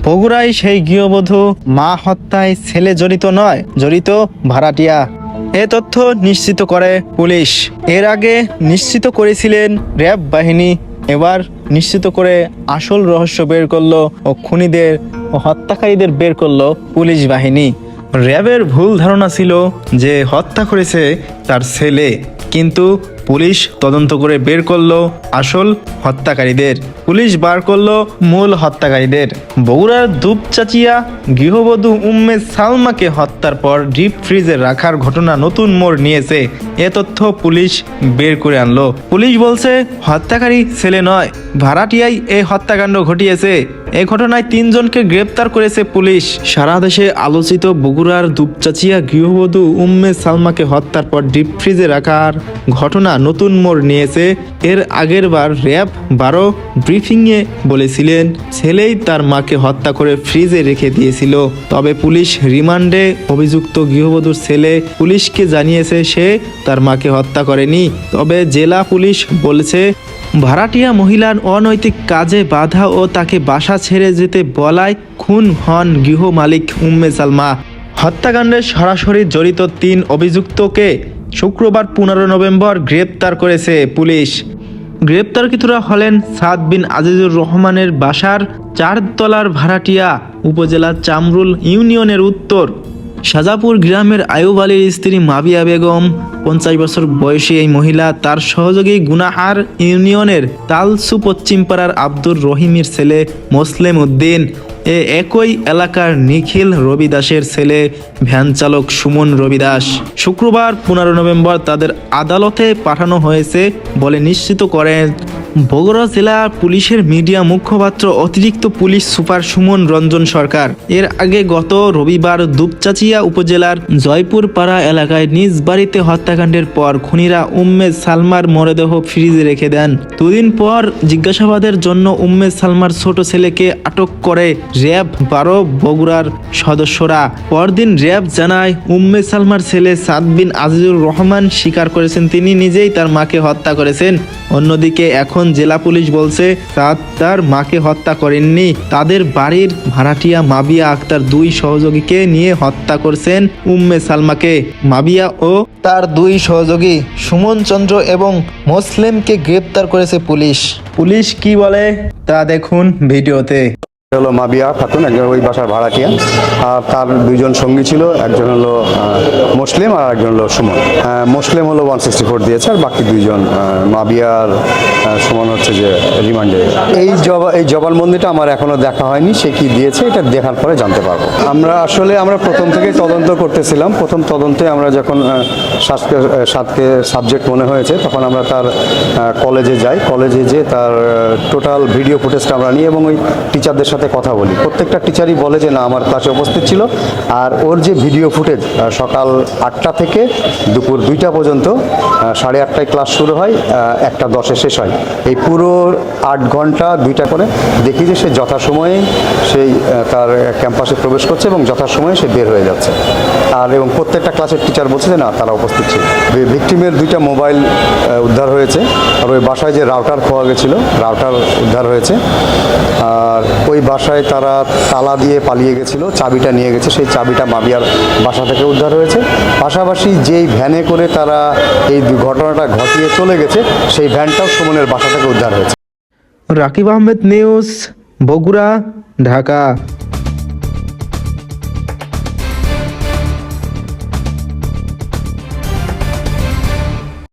বগুড়ায় সেই গৃহবধূ মা হত্যায় ছেলে জড়িত নয়, জড়িত ভাড়াটিয়া। এ তথ্য নিশ্চিত করে পুলিশ। এর আগে নিশ্চিত করেছিলেন র্যাব বাহিনী, এবার নিশ্চিত করে আসল রহস্য বের করলো ও খুনিদের ও হত্যাকারীদের বের করলো পুলিশ বাহিনী। র্যাবের ভুল ধারণা ছিল যে হত্যা করেছে তার ছেলে, কিন্তু পুলিশ তদন্ত করে বের করলো আসল হত্যাকারীদের। পুলিশ বার করলো মূল হত্যাকারীদের। বগুড়ার দুপচাচিয়া গৃহবধূ উম্মে সালমাকে হত্যার পর ডিপ ফ্রিজে রাখার ঘটনা নতুন মোড় নিয়েছে। এ তথ্য পুলিশ বের করে আনলো। পুলিশ বলছে হত্যাকারী ছেলে নয়, ভাড়াটিয়াই এই হত্যাকাণ্ড ঘটিয়েছে। এই ঘটনায় 3 জনকে গ্রেপ্তার করেছে পুলিশ। সারা দেশে আলোচিত বগুড়ার দুপচাচিয়া গৃহবধূ উম্মে সালমাকে হত্যার পর ডিপ ফ্রিজে রাখার ঘটনা নতুন মোড় নিয়েছে। এর আগের বার র্যাব 12 ব্রিফিংয়ে বলেছিলেন ছেলেই তার মাকে হত্যা করে ফ্রিজে রেখে দিয়েছিল। তবে পুলিশ রিমান্ডে অভিযুক্ত গৃহবধূর ছেলে পুলিশকে জানিয়েছে সে তার মাকে হত্যা করেনি। তবে জেলা পুলিশ বলছে ভাড়াটিয়া মহিলার অনৈতিক কাজে বাধা ও তাকে বাসা ছেড়ে যেতে বলায় খুন হন গৃহ মালিক উম্মে সালমা। হত্যাকাণ্ডে সরাসরি জড়িত 3 অভিযুক্তকে শুক্রবার 15 নভেম্বর গ্রেপ্তার করেছে পুলিশ। গ্রেপ্তারকৃতরা হলেন সাদ বিন আজিজুর রহমানের বাসার 4 তলার ভাড়াটিয়া, উপজেলা চামরুল ইউনিয়নের উত্তর সাজাপুর গ্রামের আয়ুব আলীর স্ত্রী মাবিয়া বেগম। 50 বছর বয়সী এই মহিলা তার সহযোগী গুনাহার ইউনিয়নের তালসু পশ্চিমপাড়ার আব্দুর রহিমের ছেলে মোসলেম উদ্দিন, একই এলাকার নিখিল রবি দাসের ছেলে ভ্যান চালক সুমন রবি দাস। শুক্রবার 15 নভেম্বর তাদের আদালতে পাঠানো হয়েছে বলে নিশ্চিত করেন বগুড়া জেলা পুলিশের মিডিয়া মুখপাত্র অতিরিক্ত পুলিশ সুপার সুমন রঞ্জন সরকার। এর আগে গত রবিবার দুপচাচিয়া উপজেলার জয়পুর পাড়া এলাকায় নিজ বাড়িতে হত্যাকাণ্ডের পর খুনিরা উম্মে সালমার মরদেহ ফ্রিজে রেখে দেন। 2 দিন পর জিজ্ঞাসাবাদের জন্য উম্মে সালমার ছোট ছেলেকে আটক করে র্যাব 12 বগুড়ার সদস্যরা। পরদিন র্যাব জানায় উম্মে সালমার ছেলে সাদ বিন আজিজুর রহমান স্বীকার করেছেন তিনি নিজেই তার মাকে হত্যা করেছেন। অন্যদিকে এখন জেলা পুলিশ বলছে সাদ তার মাকে হত্যা করেননি, তাদের বাড়ির ভাড়াটিয়া মাবিয়া আক্তার 2 সহযোগীকে নিয়ে হত্যা করছেন উম্মে সালমাকে। মাবিয়া ও তার 2 সহযোগী সুমন চন্দ্র এবং মোসলেমকে গ্রেপ্তার করেছে পুলিশ। পুলিশ কি বলে তা দেখুন ভিডিওতে। হলো মাবিয়া খাতুন, একজন ওই বাসার ভাড়াটিয়া, আর তার 2 জন সঙ্গী ছিল, একজন হলো মুসলিম আর একজন হলো সুমন। মুসলিম হলো 164 দিয়েছে, আর বাকি 2 জন মাবিয়ার সুমন হচ্ছে যে রিমান্ডে। এই জবানবন্দিটা আমার এখনো দেখা হয়নি, সে কি দিয়েছে এটা দেখার পরে জানতে পারবো। আমরা প্রথম থেকেই তদন্ত করতেছিলাম। প্রথম তদন্তে আমরা যখন সাতকে সাবজেক্ট মনে হয়েছে তখন আমরা তার কলেজে যাই। কলেজে যেয়ে তার টোটাল ভিডিও ফুটেজটা আমরা নিই এবং ওই টিচারদের সাথে কথা বলি। প্রত্যেকটা টিচারই বলে যে না, আমার ক্লাসে উপস্থিত ছিল। আর ওর যে ভিডিও ফুটেজ সকাল 8টা থেকে দুপুর 2টা পর্যন্ত, 8:30টায় ক্লাস শুরু হয়, 1:10-এ শেষ হয়। এই পুরো 8 ঘন্টা 2টা করে দেখি যে সে যথাসময়ে সেই তার ক্যাম্পাসে প্রবেশ করছে এবং যথাসময়ে সে বের হয়ে যাচ্ছে। এবং প্রত্যেকটা ক্লাসের টিচার বলছে যে না, তারা উপস্থিত ছিল। ভিকটিমের 2টা মোবাইল উদ্ধার হয়েছে, আর ওই বাসায় যে রাউটার খোয়া গেছিল রাউটার উদ্ধার হয়েছে। আর ওই বাসায় তারা তালা দিয়ে পালিয়ে গেছিল, চাবিটা নিয়ে গেছে, সেই চাবিটা মাবিয়ার বাসা থেকে উদ্ধার হয়েছে। পাশাপাশি যেই ভ্যানে করে তারা এই ঘটনাটা ঘটিয়ে চলে গেছে সেই ভ্যানটাও সুমনের বাসা থেকে উদ্ধার হয়েছে। রাকিব আহমেদ নিউজ, বগুড়া, ঢাকা।